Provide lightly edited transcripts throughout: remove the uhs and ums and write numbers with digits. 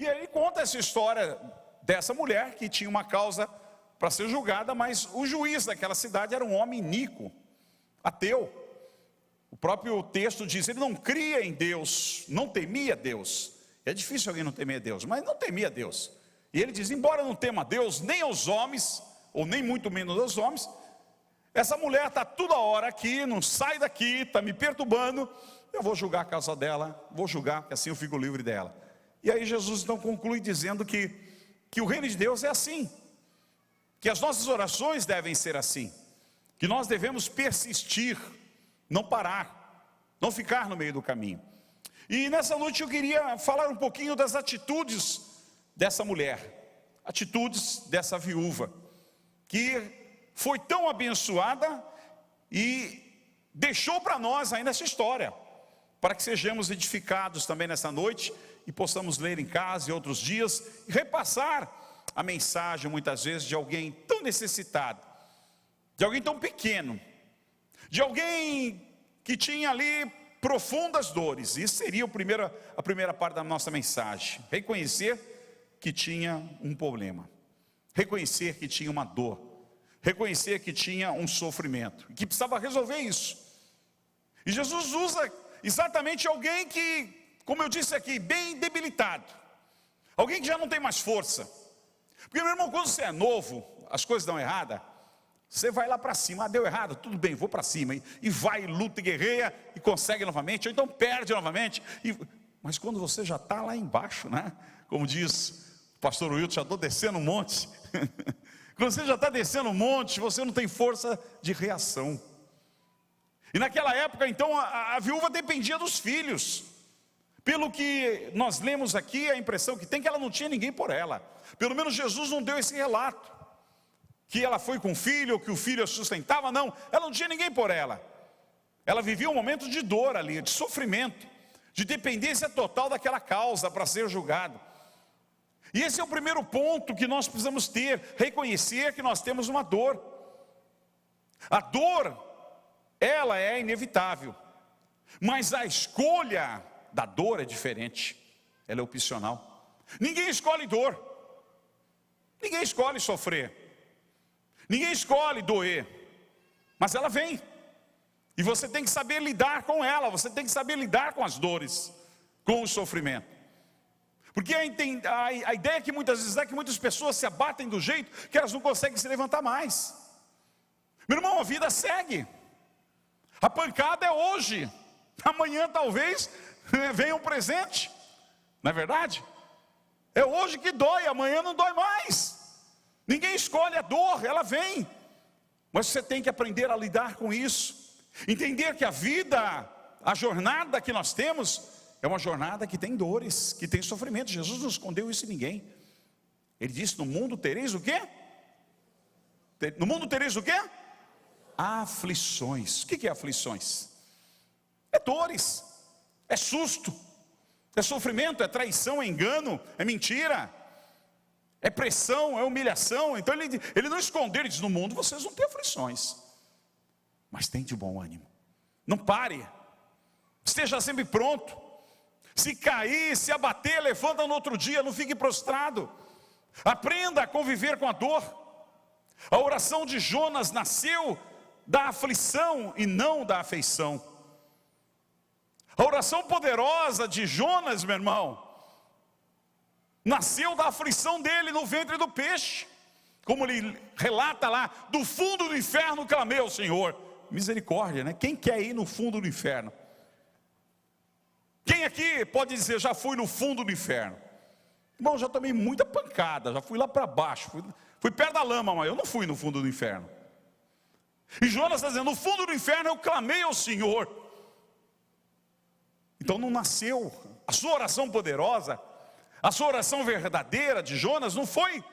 E aí ele conta essa história dessa mulher que tinha uma causa para ser julgada, mas o juiz daquela cidade era um homem iníquo, ateu. O próprio texto diz, ele não cria em Deus, não temia Deus. É difícil alguém não temer Deus, mas não temia Deus. E ele diz, embora não tema a Deus, nem aos homens, ou nem muito menos aos homens, essa mulher está toda hora aqui, não sai daqui, está me perturbando, eu vou julgar a causa dela, vou julgar, que assim eu fico livre dela. E aí Jesus então conclui dizendo que o reino de Deus é assim, que as nossas orações devem ser assim, que nós devemos persistir, não parar, não ficar no meio do caminho. E nessa noite eu queria falar um pouquinho das atitudes dessa mulher, atitudes dessa viúva, que foi tão abençoada e deixou para nós ainda essa história, para que sejamos edificados também nessa noite e possamos ler em casa e outros dias e repassar a mensagem muitas vezes de alguém tão necessitado, de alguém tão pequeno, de alguém que tinha ali profundas dores. Isso seria a primeira parte da nossa mensagem, reconhecer que tinha um problema, reconhecer que tinha uma dor, reconhecer que tinha um sofrimento, que precisava resolver isso. E Jesus usa exatamente alguém que, como eu disse aqui, bem debilitado, alguém que já não tem mais força. Porque, meu irmão, quando você é novo, as coisas dão errada, você vai lá para cima, deu errado, tudo bem, vou para cima, e vai, luta e guerreia, e consegue novamente, ou então perde novamente, mas quando você já está lá embaixo, né? Como diz o pastor Wilton, já estou descendo um monte, quando você já está descendo um monte, você não tem força de reação. E naquela época, então, a viúva dependia dos filhos. Pelo que nós lemos aqui, a impressão que tem é que ela não tinha ninguém por ela. Pelo menos Jesus não deu esse relato, que ela foi com o filho, ou que o filho a sustentava. Não, ela não tinha ninguém por ela. Ela vivia um momento de dor ali, de sofrimento, de dependência total daquela causa para ser julgado. E esse é o primeiro ponto que nós precisamos ter, reconhecer que nós temos uma dor. A dor, ela é inevitável, mas a escolha da dor é diferente, ela é opcional. Ninguém escolhe dor, ninguém escolhe sofrer, ninguém escolhe doer, mas ela vem, e você tem que saber lidar com ela, você tem que saber lidar com as dores, com o sofrimento. Porque a ideia que muitas vezes é que muitas pessoas se abatem do jeito que elas não conseguem se levantar mais. Meu irmão, a vida segue, a pancada é hoje, amanhã talvez venha um presente, não é verdade? É hoje que dói, amanhã não dói mais. Ninguém escolhe a dor, ela vem, mas você tem que aprender a lidar com isso, entender que a vida, a jornada que nós temos, é uma jornada que tem dores, que tem sofrimento. Jesus não escondeu isso em ninguém. Ele disse, no mundo tereis o quê? No mundo tereis o quê? Aflições. O que é aflições? É dores, é susto, é sofrimento, é traição, é engano, é mentira, é pressão, é humilhação. Então ele não escondeu, ele diz, no mundo vocês vão ter aflições, mas tem de bom ânimo, não pare, esteja sempre pronto. Se cair, se abater, levanta no outro dia, não fique prostrado. Aprenda a conviver com a dor. A oração de Jonas nasceu da aflição e não da afeição. A oração poderosa de Jonas, meu irmão, nasceu da aflição dele no ventre do peixe. Como ele relata lá, do fundo do inferno clamei ao Senhor. Misericórdia, né? Quem quer ir no fundo do inferno? Quem aqui pode dizer, já fui no fundo do inferno? Irmão, já tomei muita pancada, já fui lá para baixo, fui perto da lama, mas eu não fui no fundo do inferno. E Jonas está dizendo, no fundo do inferno eu clamei ao Senhor. Então não nasceu, a sua oração poderosa, a sua oração verdadeira de Jonas não foi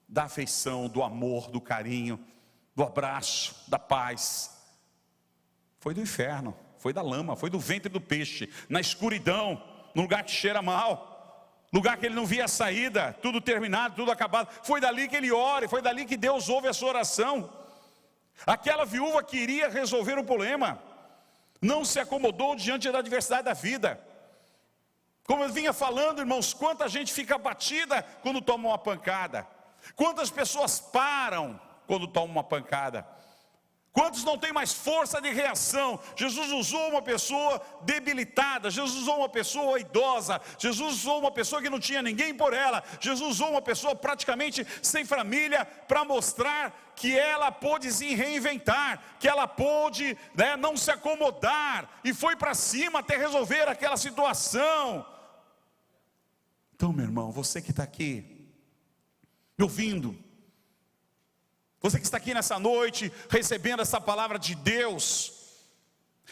da afeição, do amor, do carinho, do abraço, da paz. Foi do inferno. Foi da lama, foi do ventre do peixe, na escuridão, no lugar que cheira mal, lugar que ele não via a saída, tudo terminado, tudo acabado. Foi dali que ele ora, foi dali que Deus ouve a sua oração. Aquela viúva queria resolver o problema, não se acomodou diante da adversidade da vida. Como eu vinha falando, irmãos, quanta gente fica abatida quando toma uma pancada. Quantas pessoas param quando tomam uma pancada. Quantos não têm mais força de reação? Jesus usou uma pessoa debilitada, Jesus usou uma pessoa idosa, Jesus usou uma pessoa que não tinha ninguém por ela, Jesus usou uma pessoa praticamente sem família para mostrar que ela pôde se reinventar, que ela pôde, não se acomodar, e foi para cima até resolver aquela situação. Então, meu irmão, você que está aqui me ouvindo, você que está aqui nessa noite, recebendo essa palavra de Deus,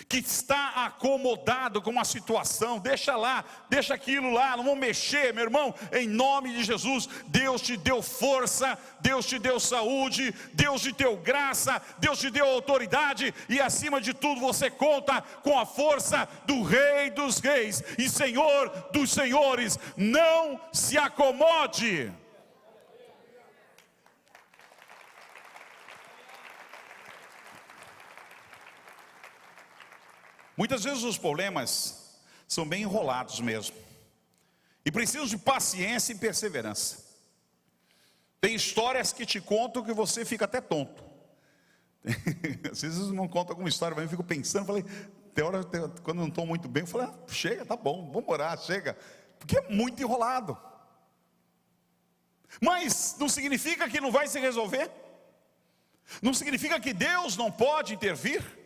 que está acomodado com uma situação, deixa lá, deixa aquilo lá, não vão mexer, meu irmão, em nome de Jesus. Deus te deu força, Deus te deu saúde, Deus te deu graça, Deus te deu autoridade, e acima de tudo você conta com a força do Rei dos Reis e Senhor dos Senhores. Não se acomode. Muitas vezes os problemas são bem enrolados mesmo, e precisam de paciência e perseverança. Tem histórias que te contam que você fica até tonto. Às vezes não conta alguma história, mas eu fico pensando, falei, tem hora, quando eu não estou muito bem, eu falo, chega, tá bom, vamos orar, chega, porque é muito enrolado. Mas não significa que não vai se resolver, não significa que Deus não pode intervir.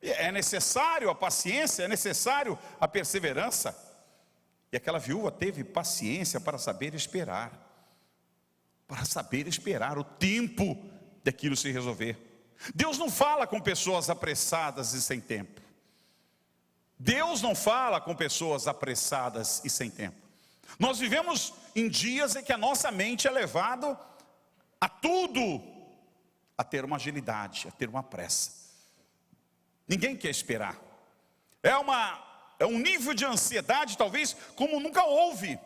É necessário a paciência, é necessário a perseverança. E aquela viúva teve paciência para saber esperar o tempo daquilo se resolver. Deus não fala com pessoas apressadas e sem tempo. Deus não fala com pessoas apressadas e sem tempo. Nós vivemos em dias em que a nossa mente é levada a tudo, a ter uma agilidade, a ter uma pressa. Ninguém quer esperar. É um nível de ansiedade talvez como nunca houve.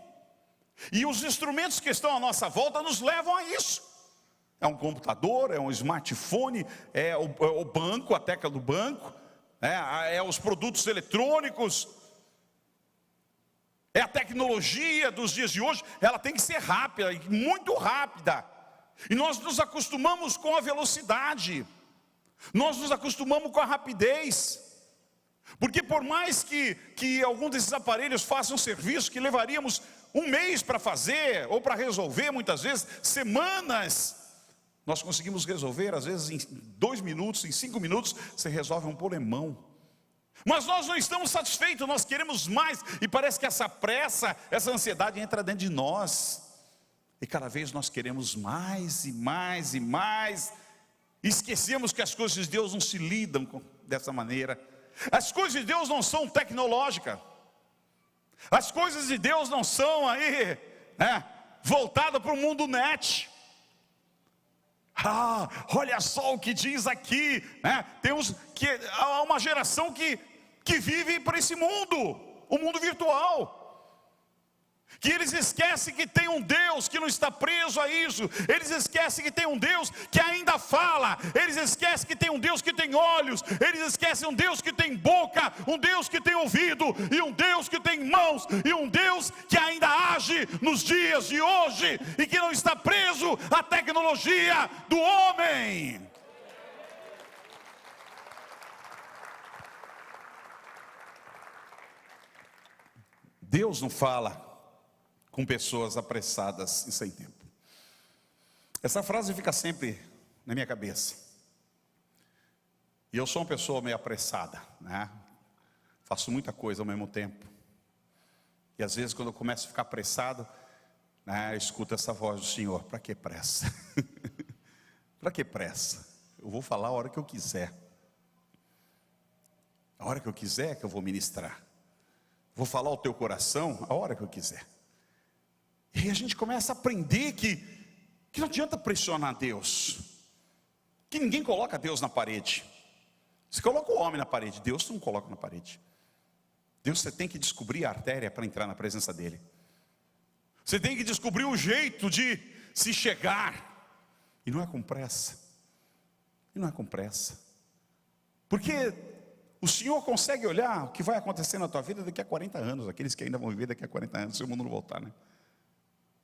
E os instrumentos que estão à nossa volta nos levam a isso. É um computador, é um smartphone, é o banco, a tecla do banco, é os produtos eletrônicos, é a tecnologia dos dias de hoje. Ela tem que ser rápida, muito rápida. E nós nos acostumamos com a velocidade. Nós nos acostumamos com a rapidez, porque por mais que algum desses aparelhos façam um serviço que levaríamos um mês para fazer, ou para resolver, muitas vezes, semanas, nós conseguimos resolver, às vezes em 2 minutos, em 5 minutos, você resolve um problemão. Mas nós não estamos satisfeitos, nós queremos mais, e parece que essa pressa, essa ansiedade entra dentro de nós, e cada vez nós queremos mais e mais e mais. Esquecemos que as coisas de Deus não se lidam dessa maneira. As coisas de Deus não são tecnológicas. As coisas de Deus não são aí, voltadas para o mundo net. Olha só o que diz aqui, há uma geração que vive para esse mundo, o mundo virtual. Que eles esquecem que tem um Deus que não está preso a isso. Eles esquecem que tem um Deus que ainda fala. Eles esquecem que tem um Deus que tem olhos. Eles esquecem um Deus que tem boca, um Deus que tem ouvido, e um Deus que tem mãos, e um Deus que ainda age nos dias de hoje, e que não está preso à tecnologia do homem. Deus não fala com pessoas apressadas e sem tempo. Essa frase fica sempre na minha cabeça. E eu sou uma pessoa meio apressada, faço muita coisa ao mesmo tempo. E às vezes quando eu começo a ficar apressado, eu escuto essa voz do Senhor: para que pressa? Para que pressa? Eu vou falar a hora que eu quiser. A hora que eu quiser que eu vou ministrar. Vou falar ao teu coração a hora que eu quiser. E aí a gente começa a aprender que não adianta pressionar Deus, que ninguém coloca Deus na parede. Você coloca o homem na parede, Deus não coloca na parede. Deus, você tem que descobrir a artéria para entrar na presença dEle. Você tem que descobrir o jeito de se chegar. E não é com pressa. Porque O Senhor consegue olhar o que vai acontecer na tua vida daqui a 40 anos, aqueles que ainda vão viver daqui a 40 anos, se o mundo não voltar, né?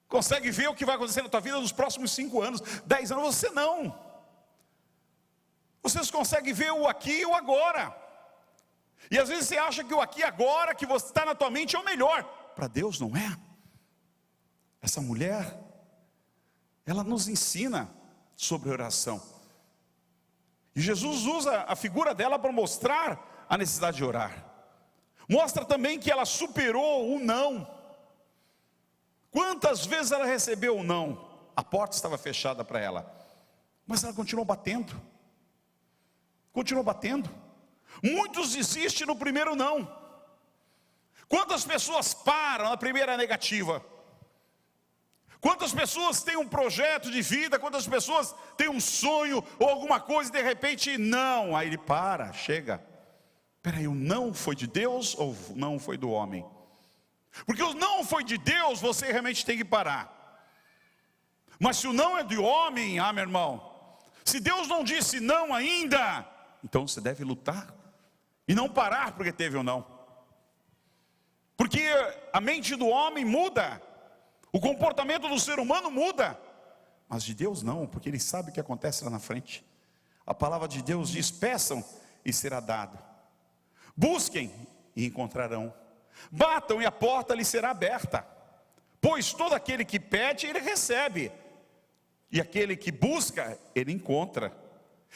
Consegue ver o que vai acontecer na tua vida nos próximos 5 anos, 10 anos, você não. Vocês conseguem ver o aqui e o agora. E às vezes você acha que o aqui e agora que você está na tua mente é o melhor. Para Deus não é. Essa mulher, ela nos ensina sobre oração. E Jesus usa a figura dela para mostrar a necessidade de orar. Mostra também que ela superou o não. Quantas vezes ela recebeu o não? A porta estava fechada para ela, mas ela continuou batendo. Continuou batendo. Muitos desistem no primeiro não. Quantas pessoas param na primeira negativa? Quantas pessoas têm um projeto de vida? Quantas pessoas têm um sonho ou alguma coisa e de repente não? Aí ele para, chega. Peraí, o não foi de Deus ou o não foi do homem? Porque o não foi de Deus, você realmente tem que parar. Mas se o não é do homem, meu irmão, se Deus não disse não ainda, então você deve lutar e não parar porque teve ou não. Porque a mente do homem muda, o comportamento do ser humano muda, mas de Deus não, porque Ele sabe o que acontece lá na frente. A palavra de Deus diz: peçam e será dado, busquem e encontrarão, batam e a porta lhe será aberta. Pois todo aquele que pede, ele recebe, e aquele que busca, ele encontra,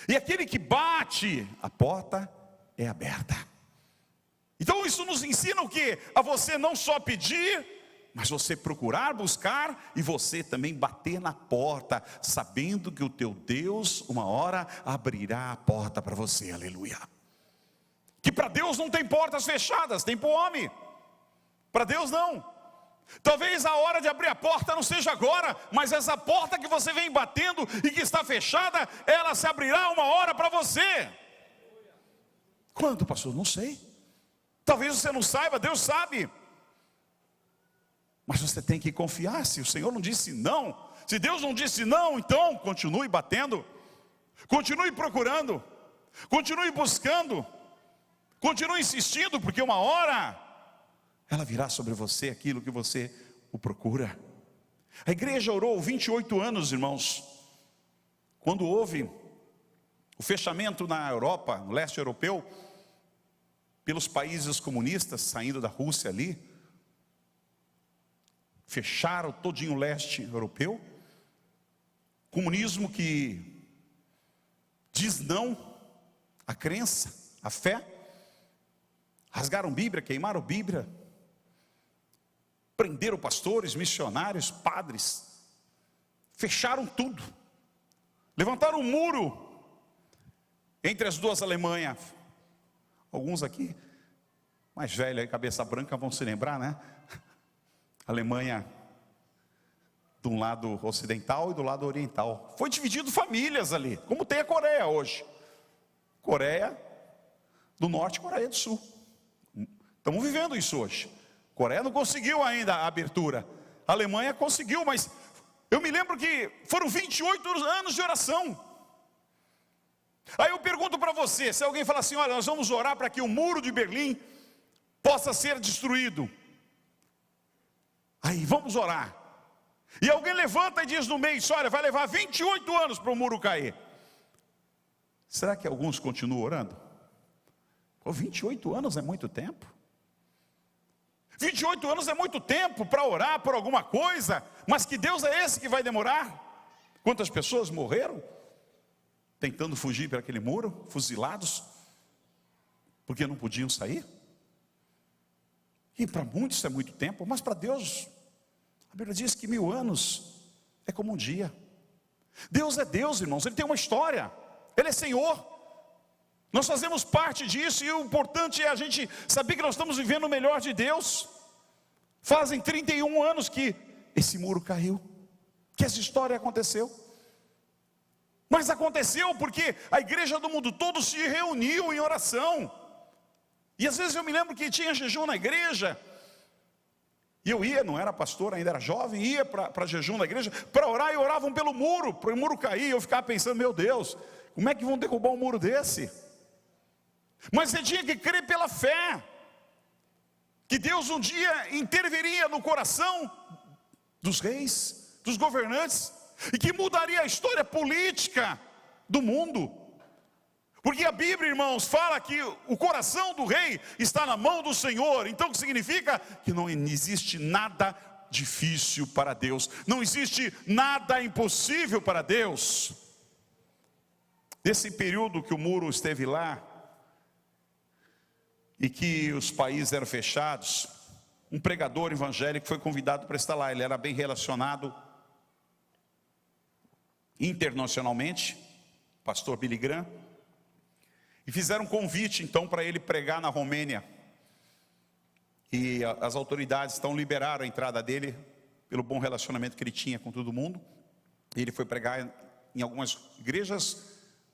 e aquele que bate, a porta é aberta. Então isso nos ensina o quê? A você não só pedir, mas você procurar, buscar, e você também bater na porta, sabendo que o teu Deus, uma hora, abrirá a porta para você, aleluia. Que para Deus não tem portas fechadas, tem para o homem. Para Deus não. Talvez a hora de abrir a porta não seja agora, mas essa porta que você vem batendo e que está fechada, ela se abrirá uma hora para você. Quando, pastor? Não sei. Talvez você não saiba, Deus sabe. Mas você tem que confiar. Se o Senhor não disse não, se Deus não disse não, então continue batendo, continue procurando, continue buscando, continue insistindo, porque uma hora ela virá sobre você aquilo que você o procura. A igreja orou 28 anos, irmãos. Quando houve o fechamento na Europa, no leste europeu, pelos países comunistas, saindo da Rússia ali, fecharam todinho o leste europeu. Comunismo que diz não à crença, à fé. Rasgaram Bíblia, queimaram Bíblia, prenderam pastores, missionários, padres, fecharam tudo, levantaram um muro entre as duas Alemanhas. Alguns aqui, mais velhos, cabeça branca, vão se lembrar, né? Alemanha de um lado ocidental e do lado oriental. Foi dividido famílias ali, como tem a Coreia hoje. Coreia do Norte e Coreia do Sul. Estamos vivendo isso hoje. Coreia não conseguiu ainda a abertura. A Alemanha conseguiu, mas eu me lembro que foram 28 anos de oração. Aí eu pergunto para você, se alguém falar assim: olha, nós vamos orar para que o muro de Berlim possa ser destruído. Aí, vamos orar. E alguém levanta e diz no meio: olha, vai levar 28 anos para o muro cair. Será que alguns continuam orando? 28 anos é muito tempo. 28 anos é muito tempo para orar por alguma coisa, mas que Deus é esse que vai demorar? Quantas pessoas morreram tentando fugir para aquele muro, fuzilados, porque não podiam sair? E para muitos isso é muito tempo, mas para Deus, a Bíblia diz que 1000 anos é como um dia. Deus é Deus, irmãos, Ele tem uma história, Ele é Senhor. Nós fazemos parte disso, e o importante é a gente saber que nós estamos vivendo o melhor de Deus. Fazem 31 anos que esse muro caiu, que essa história aconteceu. Mas aconteceu porque a igreja do mundo todo se reuniu em oração. E às vezes eu me lembro que tinha jejum na igreja, e eu ia, não era pastor, ainda era jovem, ia para jejum na igreja, para orar, e oravam pelo muro, para o muro cair. Eu ficava pensando: meu Deus, como é que vão derrubar um muro desse? Mas você tinha que crer pela fé, que Deus um dia interviria no coração dos reis, dos governantes, e que mudaria a história política do mundo. Porque a Bíblia, irmãos, fala que o coração do rei está na mão do Senhor. Então o que significa? Que não existe nada difícil para Deus, não existe nada impossível para Deus. Nesse período que o muro esteve lá, e que os países eram fechados, um pregador evangélico foi convidado para estar lá. Ele era bem relacionado internacionalmente, pastor Billy Graham, e fizeram um convite então para ele pregar na Romênia. E as autoridades então liberaram a entrada dele, pelo bom relacionamento que ele tinha com todo mundo. E ele foi pregar em algumas igrejas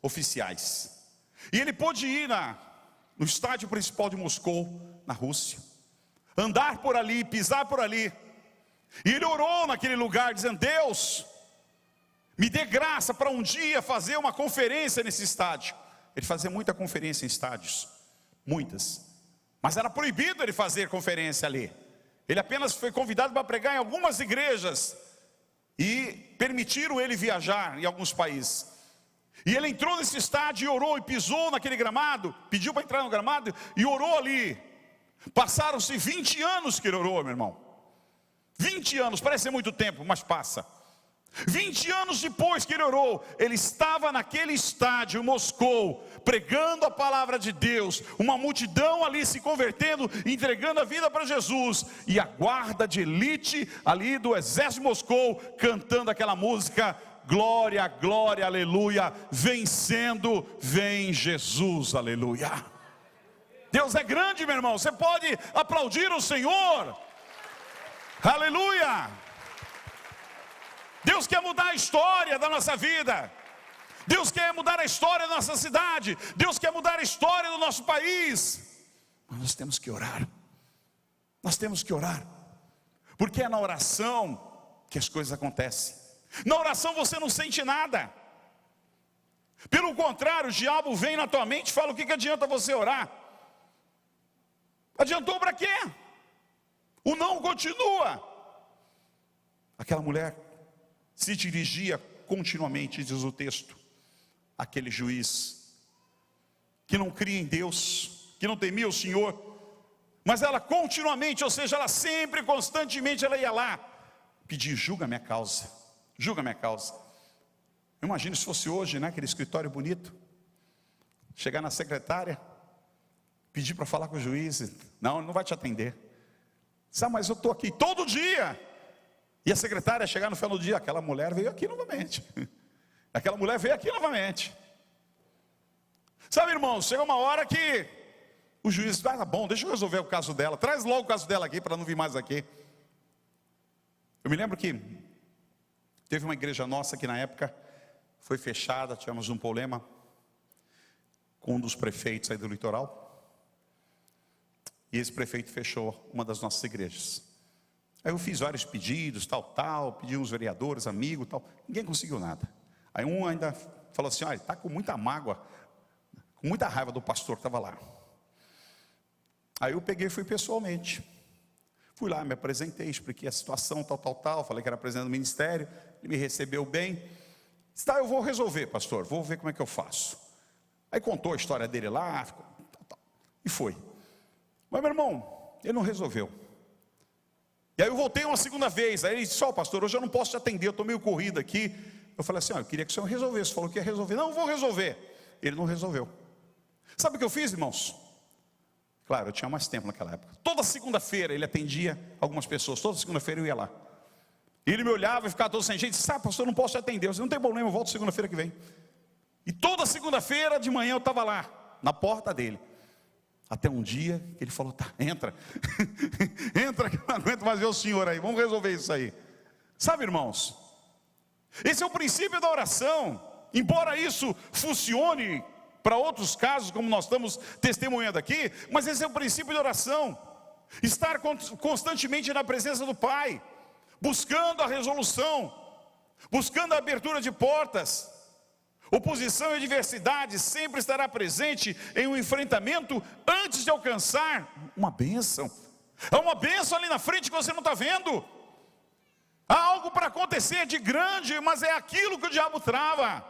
oficiais. E ele pôde ir no estádio principal de Moscou, na Rússia, andar por ali, pisar por ali. E ele orou naquele lugar, dizendo: Deus, me dê graça para um dia fazer uma conferência nesse estádio. Ele fazia muita conferência em estádios, muitas, mas era proibido ele fazer conferência ali. Ele apenas foi convidado para pregar em algumas igrejas, e permitiram ele viajar em alguns países. E ele entrou nesse estádio e orou, e pisou naquele gramado, pediu para entrar no gramado e orou ali. Passaram-se 20 anos que ele orou, meu irmão. 20 anos, parece ser muito tempo, mas passa. 20 anos depois que ele orou, ele estava naquele estádio em Moscou, pregando a palavra de Deus, uma multidão ali se convertendo, entregando a vida para Jesus, e a guarda de elite ali do exército de Moscou, cantando aquela música: glória, glória, aleluia, vencendo, vem Jesus, aleluia. Deus é grande, meu irmão, você pode aplaudir o Senhor, aleluia. Deus quer mudar a história da nossa vida, Deus quer mudar a história da nossa cidade, Deus quer mudar a história do nosso país. Mas nós temos que orar, nós temos que orar, porque é na oração que as coisas acontecem. Na oração você não sente nada, pelo contrário, o diabo vem na tua mente e fala: o que adianta você orar? Adiantou para quê? O não continua. Aquela mulher se dirigia continuamente, diz o texto, aquele juiz que não cria em Deus, que não temia o Senhor, mas ela continuamente, ou seja, ela sempre, constantemente, ela ia lá pedir: julga minha causa, julga minha causa. Eu imagino se fosse hoje, né, aquele escritório bonito, chegar na secretária, pedir para falar com o juiz: não, ele não vai te atender. Sabe, mas eu estou aqui todo dia. E a secretária chegar no final do dia: aquela mulher veio aqui novamente. Aquela mulher veio aqui novamente. Sabe, irmãos, chega uma hora que o juiz: tá bom, deixa eu resolver o caso dela, traz logo o caso dela aqui para não vir mais aqui. Eu me lembro que teve uma igreja nossa que na época foi fechada, tivemos um problema com um dos prefeitos aí do litoral. E esse prefeito fechou uma das nossas igrejas. Aí eu fiz vários pedidos, pedi uns vereadores, amigos, tal. Ninguém conseguiu nada. Aí um ainda falou assim: olha, está com muita mágoa, com muita raiva do pastor que estava lá. Aí eu peguei e fui pessoalmente. Fui lá, me apresentei, expliquei a situação, tal. Falei que era presidente do ministério, ele me recebeu bem. Disse: tá, eu vou resolver, pastor, vou ver como é que eu faço. Aí contou a história dele lá, e foi. Mas, meu irmão, ele não resolveu. E aí eu voltei uma segunda vez. Aí ele disse: ó, pastor, hoje eu não posso te atender, eu estou meio corrido aqui. Eu falei assim: ó, eu queria que o senhor resolvesse. Falou que ia resolver. Não, eu vou resolver. Ele não resolveu. Sabe o que eu fiz, irmãos? Claro, eu tinha mais tempo naquela época. Toda segunda-feira ele atendia algumas pessoas. Toda segunda-feira eu ia lá. E ele me olhava e ficava todo sem jeito. Disse: ah, pastor, eu não posso te atender. Eu disse: não tem problema, eu volto segunda-feira que vem. E toda segunda-feira de manhã eu estava lá, na porta dele. Até um dia que ele falou: tá, entra. Entra, que eu não aguento mais ver o senhor aí, vamos resolver isso aí. Sabe, irmãos, esse é o princípio da oração. Embora isso funcione para outros casos, como nós estamos testemunhando aqui, mas esse é o princípio da oração. Estar constantemente na presença do Pai, buscando a resolução, buscando a abertura de portas. Oposição e adversidade sempre estará presente em um enfrentamento antes de alcançar uma bênção. Há uma bênção ali na frente que você não está vendo. Há algo para acontecer de grande, mas é aquilo que o diabo trava.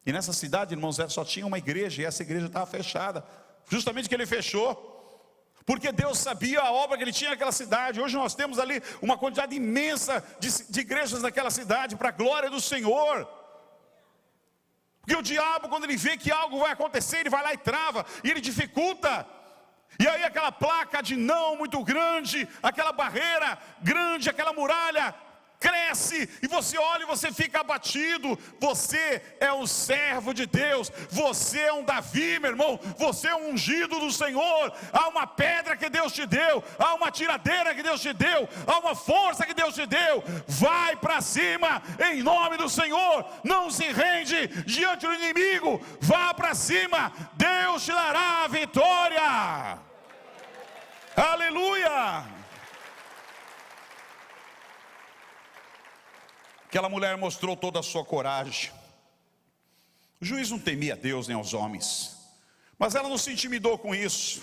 E nessa cidade, irmãos, só tinha uma igreja, e essa igreja estava fechada. Justamente que ele fechou, porque Deus sabia a obra que ele tinha naquela cidade. Hoje nós temos ali uma quantidade imensa de igrejas naquela cidade, para a glória do Senhor. Porque o diabo, quando ele vê que algo vai acontecer, ele vai lá e trava, e ele dificulta. E aí aquela placa de não muito grande, aquela barreira grande, aquela muralha cresce, e você olha e você fica abatido. Você é um servo de Deus, você é um Davi, meu irmão, você é um ungido do Senhor. Há uma pedra que Deus te deu, há uma tiradeira que Deus te deu, há uma força que Deus te deu. Vai para cima, em nome do Senhor. Não se rende diante do inimigo, vá para cima, Deus te dará a vitória. Aleluia. Aquela mulher mostrou toda a sua coragem. O juiz não temia a Deus nem aos homens, mas ela não se intimidou com isso.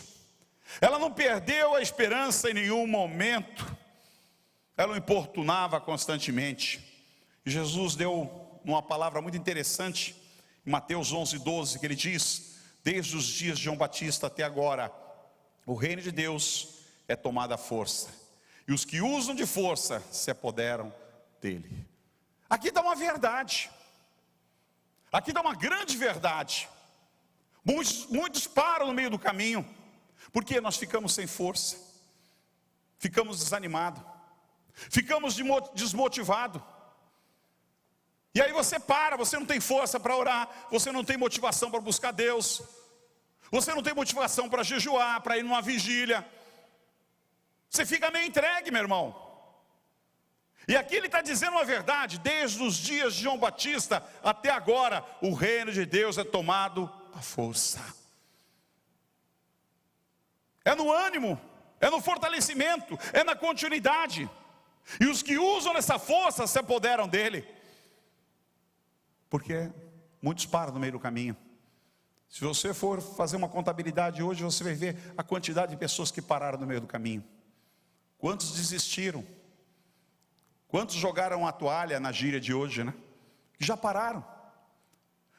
Ela não perdeu a esperança em nenhum momento. Ela o importunava constantemente. E Jesus deu uma palavra muito interessante em Mateus 11:12, que ele diz: desde os dias de João Batista até agora, o reino de Deus é tomado à força, e os que usam de força se apoderam dele. Aqui dá uma verdade, aqui dá uma grande verdade. Muitos param no meio do caminho, porque nós ficamos sem força, ficamos desanimados, ficamos desmotivados. E aí você para, você não tem força para orar, você não tem motivação para buscar Deus, você não tem motivação para jejuar, para ir numa vigília. Você fica meio entregue, meu irmão. E aqui ele está dizendo uma verdade: desde os dias de João Batista até agora, o reino de Deus é tomado à força. É no ânimo, é no fortalecimento, é na continuidade. E os que usam essa força se apoderam dele. Porque muitos param no meio do caminho. Se você for fazer uma contabilidade hoje, você vai ver a quantidade de pessoas que pararam no meio do caminho. Quantos desistiram? Quantos jogaram a toalha, na gíria de hoje, né? Já pararam.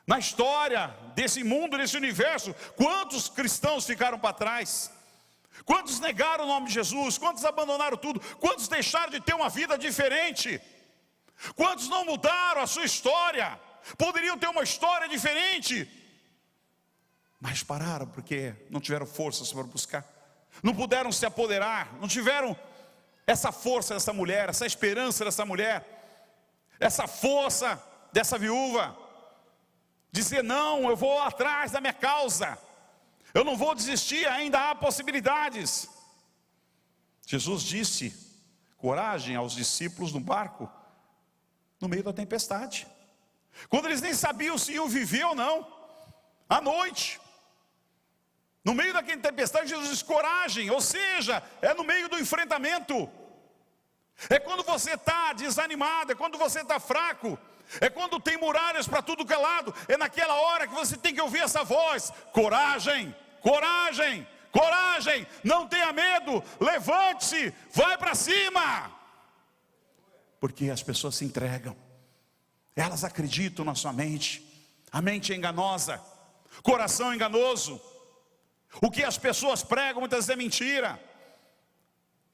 Na história desse mundo, desse universo, quantos cristãos ficaram para trás? Quantos negaram o nome de Jesus? Quantos abandonaram tudo? Quantos deixaram de ter uma vida diferente? Quantos não mudaram a sua história? Poderiam ter uma história diferente, mas pararam porque não tiveram forças para buscar, não puderam se apoderar, não tiveram essa força dessa mulher, essa esperança dessa mulher, essa força dessa viúva, dizer: não, eu vou atrás da minha causa, eu não vou desistir, ainda há possibilidades. Jesus disse coragem aos discípulos no barco, no meio da tempestade, quando eles nem sabiam se iam viver ou não, à noite, no meio daquela tempestade, Jesus diz coragem, ou seja, é no meio do enfrentamento. É quando você está desanimado, é quando você está fraco, é quando tem muralhas para tudo que é lado, é naquela hora que você tem que ouvir essa voz: coragem, coragem, coragem, não tenha medo, levante-se, vai para cima. Porque as pessoas se entregam, elas acreditam na sua mente. A mente é enganosa, coração enganoso. O que as pessoas pregam muitas vezes é mentira.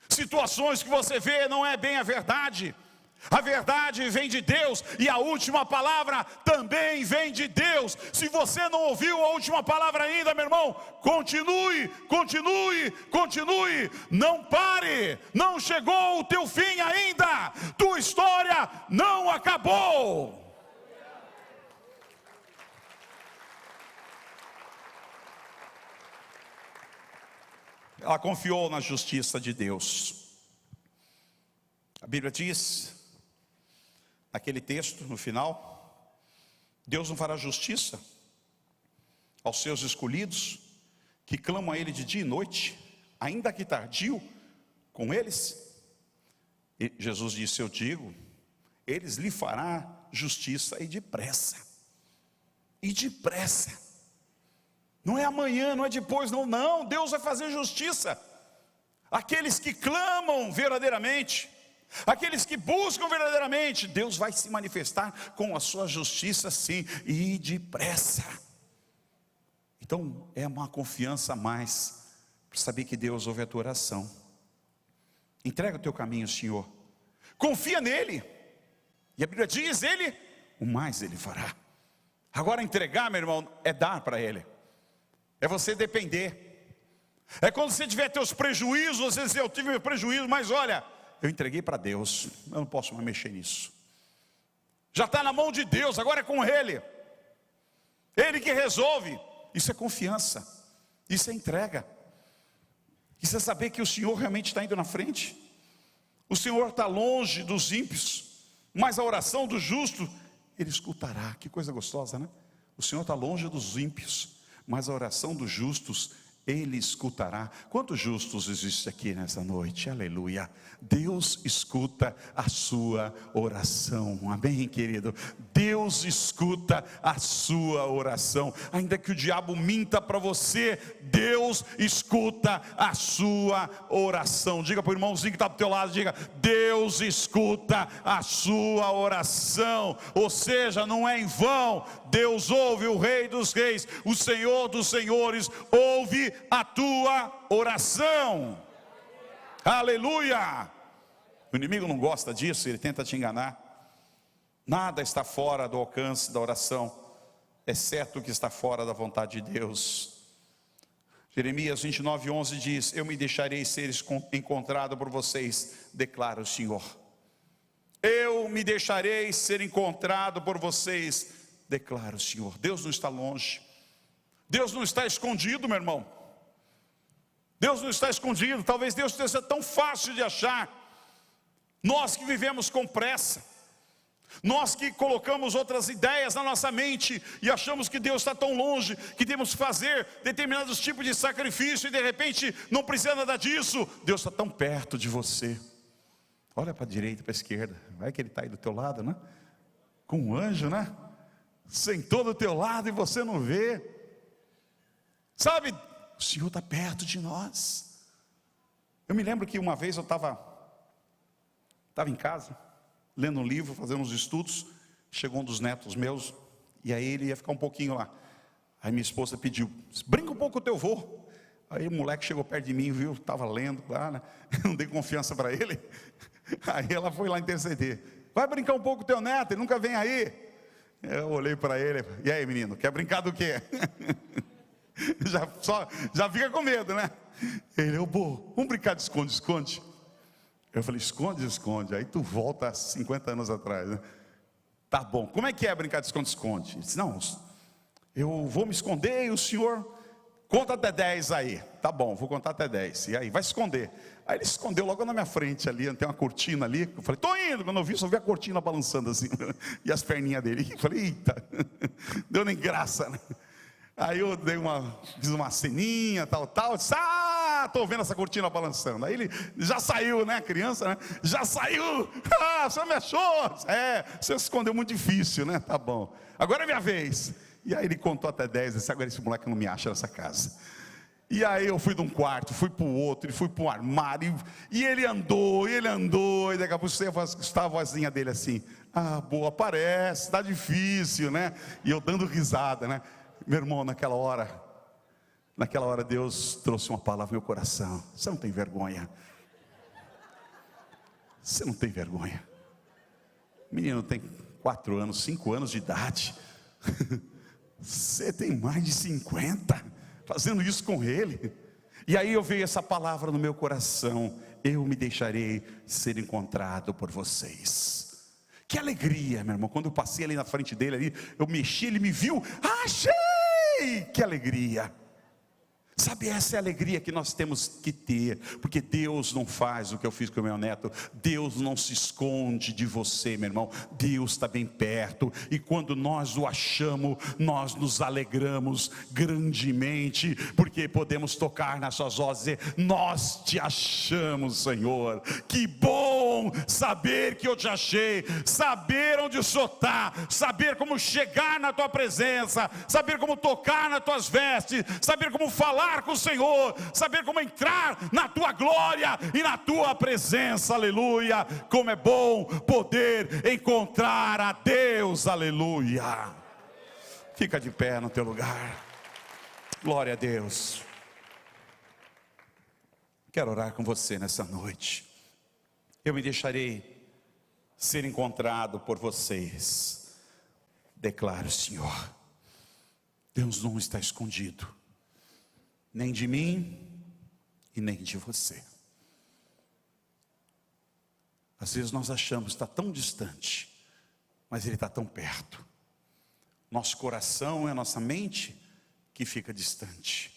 Situações que você vê não é bem a verdade. A verdade vem de Deus, e a última palavra também vem de Deus. Se você não ouviu a última palavra ainda, meu irmão, continue, continue, continue. Não pare, não chegou o teu fim ainda. Tua história não acabou. Ela confiou na justiça de Deus. A Bíblia diz, naquele texto, no final: Deus não fará justiça aos seus escolhidos, que clamam a Ele de dia e noite, ainda que tardio com eles? E Jesus disse: eu digo, eles lhe fará justiça e depressa. e depressa. Não é amanhã, não é depois, não, Deus vai fazer justiça. Aqueles que clamam verdadeiramente, aqueles que buscam verdadeiramente, Deus vai se manifestar com a sua justiça sim, e depressa. Então é uma confiança a mais, para saber que Deus ouve a tua oração. Entrega o teu caminho, Senhor, confia nele, e a Bíblia diz, o mais ele fará. Agora entregar, meu irmão, é dar para ele, é você depender. É quando você tiver teus prejuízos, às vezes eu tive meu prejuízo, mas olha, eu entreguei para Deus, eu não posso mais mexer nisso. Já está na mão de Deus, agora é com Ele que resolve. Isso é confiança, isso é entrega. Isso é saber que o Senhor realmente está indo na frente. O Senhor está longe dos ímpios, mas a oração do justo Ele escutará. Que coisa gostosa, né? O Senhor está longe dos ímpios, mas a oração dos justos Ele escutará. Quantos justos existem aqui nessa noite? Aleluia. Deus escuta a sua oração. Amém, querido? Deus escuta a sua oração. Ainda que o diabo minta para você, Deus escuta a sua oração. Diga para o irmãozinho que está do teu lado, diga: Deus escuta a sua oração. Ou seja, não é em vão. Deus ouve, o Rei dos Reis, o Senhor dos Senhores, ouve a tua oração. Aleluia. O inimigo não gosta disso, ele tenta te enganar. Nada está fora do alcance da oração, exceto o que está fora da vontade de Deus. Jeremias 29:11 diz: eu me deixarei ser encontrado por vocês, declara o Senhor. Eu me deixarei ser encontrado por vocês, declara o Senhor. Deus não está longe, Deus não está escondido, meu irmão. Deus não está escondido. Talvez Deus seja tão fácil de achar. Nós que vivemos com pressa, nós que colocamos outras ideias na nossa mente e achamos que Deus está tão longe, que temos que fazer determinados tipos de sacrifício e de repente não precisa nada disso. Deus está tão perto de você. Olha para a direita, para a esquerda, vai que Ele está aí do teu lado, né? Com um anjo, né? Sentou do teu lado e você não vê. Sabe, o Senhor está perto de nós. Eu me lembro que uma vez eu estava em casa, lendo um livro, fazendo uns estudos. Chegou um dos netos meus, e aí ele ia ficar um pouquinho lá. Aí minha esposa pediu: brinca um pouco com o teu vô. Aí o moleque chegou perto de mim, viu, estava lendo lá, né? Eu não dei confiança para ele. Aí ela foi lá interceder: vai brincar um pouco com o teu neto, ele nunca vem aí. Eu olhei para ele: e aí, menino, quer brincar do quê? Já fica com medo, né? Ele: vamos brincar de esconde-esconde. Eu falei: esconde, esconde. Aí tu volta a 50 anos atrás, né? Tá bom, como é que é brincar de esconde-esconde? Ele disse: não, eu vou me esconder e o senhor conta até 10 aí. Tá bom, vou contar até 10. E aí, vai se esconder. Aí ele se escondeu logo na minha frente ali, tem uma cortina ali. Eu falei: tô indo. Quando eu vi, só vi a cortina balançando assim, e as perninhas dele. Eu falei: eita, deu nem graça, né? Aí eu fiz uma ceninha, tal, disse: tô vendo essa cortina balançando. Aí ele já saiu, né, criança, né? Já saiu. Você me achou? Você se escondeu muito difícil, né? Tá bom, agora é minha vez. E aí ele contou até 10, disse: agora esse moleque não me acha nessa casa. E aí eu fui de um quarto, fui para o outro, ele foi para um armário, e ele andou, e daqui a pouco você estava a vozinha dele assim: boa, parece, tá difícil, né? E eu dando risada, né? Meu irmão, naquela hora Deus trouxe uma palavra no meu coração: você não tem vergonha? Você não tem vergonha? O menino tem 4 anos, 5 anos de idade. Você tem mais de 50, fazendo isso com ele. E aí eu veio essa palavra no meu coração: eu me deixarei ser encontrado por vocês. Que alegria, meu irmão, quando eu passei ali na frente dele, ali, eu mexi, ele me viu, achei! Que alegria! Sabe, essa é a alegria que nós temos que ter, porque Deus não faz o que eu fiz com o meu neto. Deus não se esconde de você, meu irmão. Deus está bem perto, e quando nós o achamos, nós nos alegramos grandemente, porque podemos tocar nas suas vozes e dizer: nós te achamos, Senhor. Que bom bom saber que eu te achei, saber onde o Senhor está, saber como chegar na tua presença, saber como tocar nas tuas vestes, saber como falar com o Senhor, saber como entrar na tua glória e na tua presença, aleluia. Como é bom poder encontrar a Deus, aleluia. Fica de pé no teu lugar, glória a Deus. Quero orar com você nessa noite. Eu me deixarei ser encontrado por vocês. Declaro, Senhor, Deus não está escondido, nem de mim e nem de você. Às vezes nós achamos que está tão distante, mas Ele está tão perto. Nosso coração e a nossa mente que fica distante.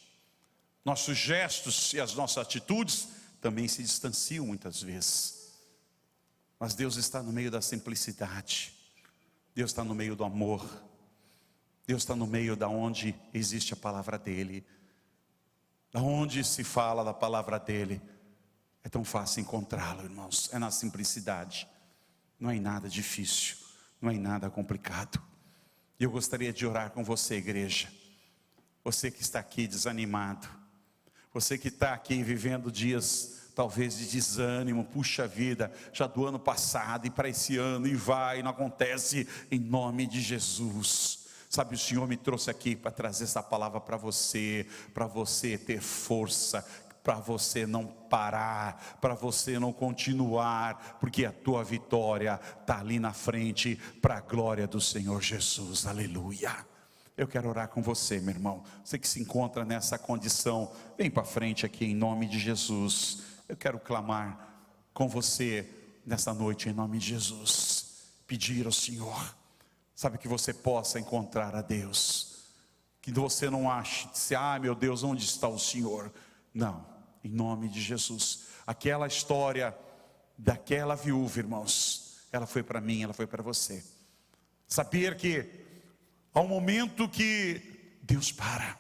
Nossos gestos e as nossas atitudes também se distanciam muitas vezes. Mas Deus está no meio da simplicidade. Deus está no meio do amor. Deus está no meio da onde existe a palavra dEle. Da onde se fala da palavra dEle. É tão fácil encontrá-lo, irmãos. É na simplicidade. Não é em nada difícil. Não é em nada complicado. E eu gostaria de orar com você, igreja. Você que está aqui desanimado. Você que está aqui vivendo dias talvez de desânimo. Puxa vida, já do ano passado e para esse ano. E vai, não acontece, em nome de Jesus. Sabe, o Senhor me trouxe aqui para trazer essa palavra para você ter força, para você não parar, para você não continuar, porque a tua vitória está ali na frente, para a glória do Senhor Jesus, aleluia. Eu quero orar com você, meu irmão, você que se encontra nessa condição, vem para frente aqui em nome de Jesus. Eu quero clamar com você nessa noite em nome de Jesus, pedir ao Senhor, sabe, que você possa encontrar a Deus, que você não ache, meu Deus, onde está o Senhor? Não, em nome de Jesus. Aquela história daquela viúva, irmãos, ela foi para mim, ela foi para você. Saber que há um momento que Deus para,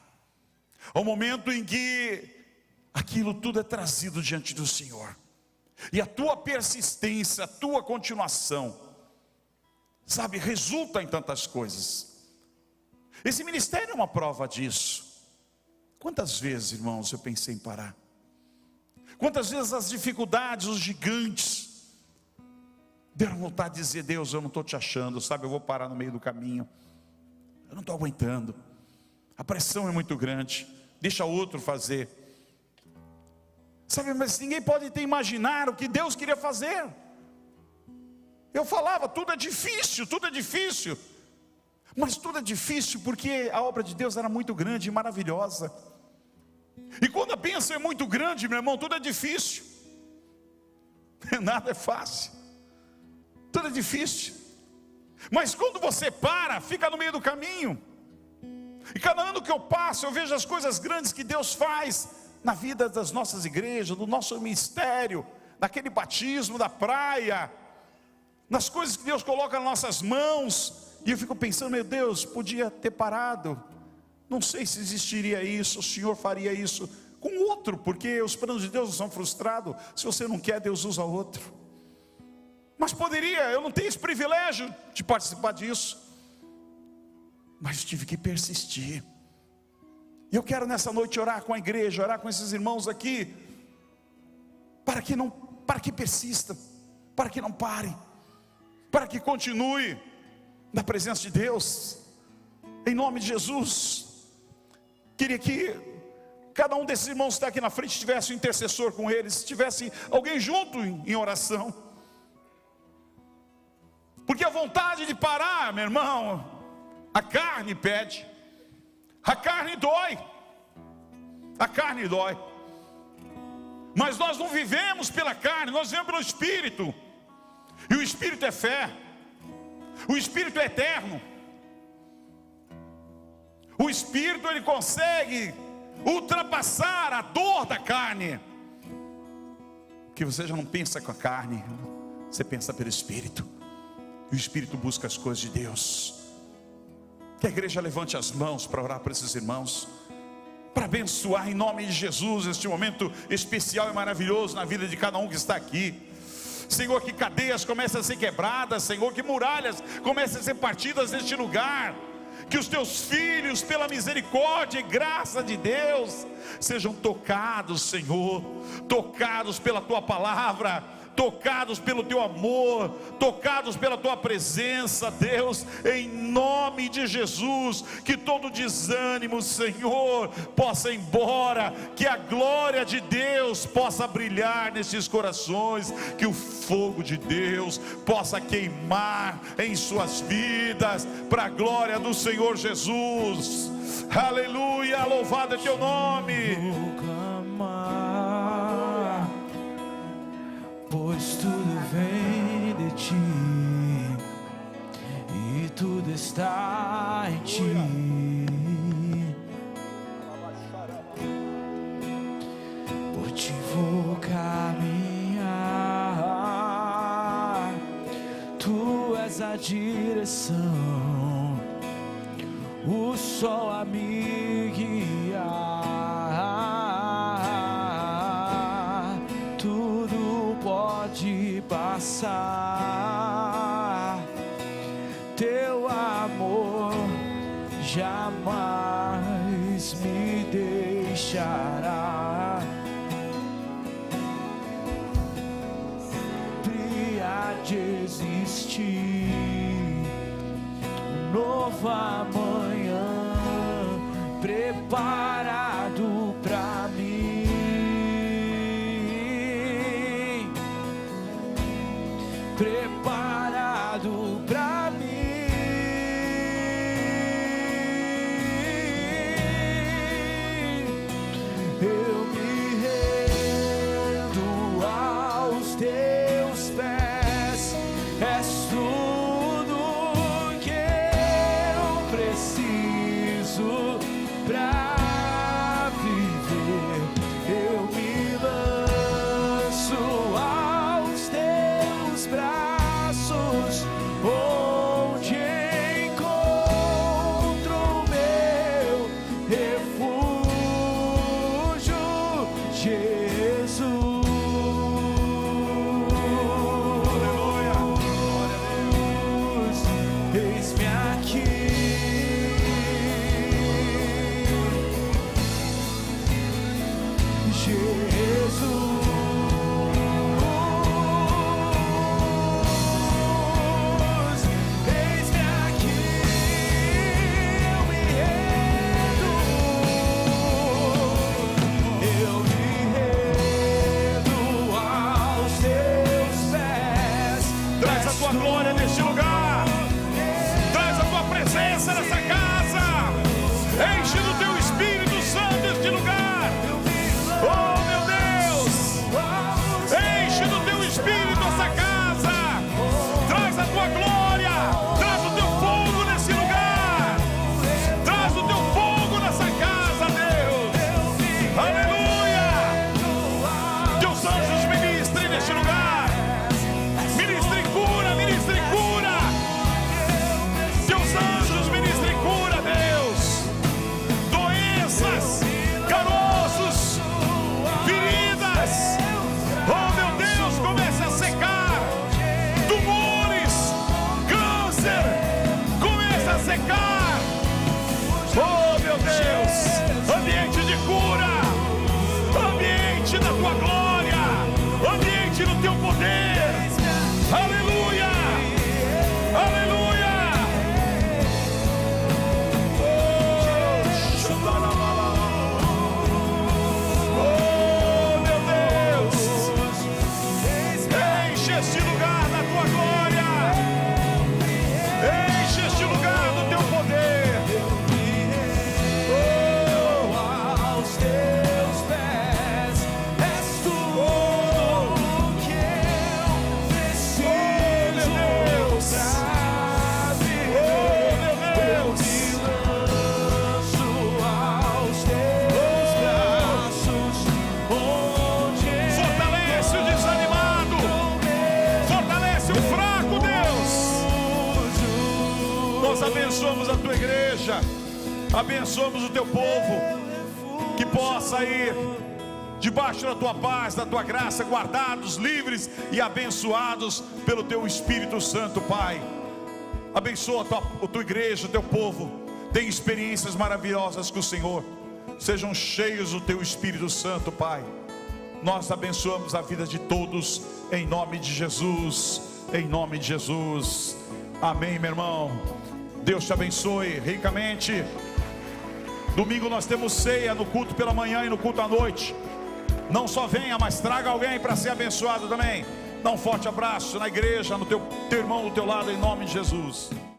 há um momento em que aquilo tudo é trazido diante do Senhor, e a tua persistência, a tua continuação, sabe, resulta em tantas coisas. Esse ministério é uma prova disso. Quantas vezes, irmãos, eu pensei em parar? Quantas vezes as dificuldades, os gigantes, deram vontade de dizer: Deus, eu não estou te achando, sabe, eu vou parar no meio do caminho, eu não estou aguentando, a pressão é muito grande, deixa outro fazer. Sabe, mas ninguém pode ter imaginar o que Deus queria fazer. Eu falava, tudo é difícil, mas tudo é difícil porque a obra de Deus era muito grande e maravilhosa. E quando a bênção é muito grande, meu irmão, tudo é difícil. Nada é fácil, tudo é difícil. Mas quando você para, fica no meio do caminho. E cada ano que eu passo, eu vejo as coisas grandes que Deus faz na vida das nossas igrejas, do nosso ministério, naquele batismo da praia, nas coisas que Deus coloca nas nossas mãos. E eu fico pensando, meu Deus, podia ter parado. Não sei se existiria isso, o Senhor faria isso com outro, porque os planos de Deus não são frustrados. Se você não quer, Deus usa outro. Mas poderia, eu não tenho esse privilégio de participar disso, mas tive que persistir. E eu quero nessa noite orar com a igreja, orar com esses irmãos aqui, para que persista, para que não pare, para que continue na presença de Deus, em nome de Jesus. Queria que cada um desses irmãos que está aqui na frente tivesse um intercessor com eles, tivesse alguém junto em oração. Porque a vontade de parar, meu irmão, a carne pede, a carne dói, mas nós não vivemos pela carne, nós vivemos pelo Espírito, e o Espírito é fé, o Espírito é eterno, o Espírito ele consegue ultrapassar a dor da carne, porque você já não pensa com a carne, você pensa pelo Espírito. E o Espírito busca as coisas de Deus. Que a igreja levante as mãos para orar por esses irmãos, para abençoar em nome de Jesus este momento especial e maravilhoso na vida de cada um que está aqui. Senhor, que cadeias comecem a ser quebradas, Senhor, que muralhas comecem a ser partidas neste lugar, que os teus filhos, pela misericórdia e graça de Deus, sejam tocados, Senhor, tocados pela tua palavra, tocados pelo teu amor, tocados pela tua presença, Deus, em nome de Jesus. Que todo desânimo, Senhor, possa ir embora, que a glória de Deus possa brilhar nesses corações, que o fogo de Deus possa queimar em suas vidas, para a glória do Senhor Jesus. Aleluia, louvado é teu nome. Pois tudo vem de ti e tudo está em ti. Por ti vou caminhar, tu és a direção, o sol a me guiar. Pode passar, teu amor jamais me deixará. Há de existir um novo amanhã preparado pra mim. Preparado pra mim. Eu me rendo aos teus pés. És tudo que eu preciso pra viver. Eu me lanço aos teus braços, onde encontro o meu refúgio, Jesus. Aleluia, glória a Deus. Eis-me aqui, Jesus. Glória neste lugar, traz a tua presença nessa casa, enche do teu Espírito Santo este lugar. Oh meu Deus, enche do teu Espírito essa casa, traz a tua glória, traz o teu fogo nesse lugar, traz o teu fogo nessa casa, Deus. Aleluia, teus anjos ministrem neste lugar, ministrem cura, ministrem cura, teus anjos ministrem cura, Deus. Doenças, caroços, feridas, oh meu Deus, comece a secar. Tumores, câncer, comece a secar. Oh meu Deus, ambiente de cura, ambiente da tua glória, ambiente do teu poder. Aleluia, aleluia. Oh meu Deus, enche este lugar da tua glória, enche este lugar do teu poder. Oh, aos teus pés és tudo que eu preciso pra viver. Eu me lanço aos teus braços, onde fortalece o desanimado, fortalece o fraco, Deus. Nós abençoamos a tua igreja, abençoamos o teu povo, que possa ir debaixo da tua paz, da tua graça, guardados, livres e abençoados pelo teu Espírito Santo, Pai. Abençoa a tua igreja, o teu povo. Tem experiências maravilhosas com o Senhor. Sejam cheios do teu Espírito Santo, Pai. Nós abençoamos a vida de todos, em nome de Jesus, em nome de Jesus. Amém, meu irmão. Deus te abençoe ricamente. Domingo nós temos ceia no culto pela manhã e no culto à noite. Não só venha, mas traga alguém para ser abençoado também. Dá um forte abraço na igreja, no teu irmão do teu lado, em nome de Jesus.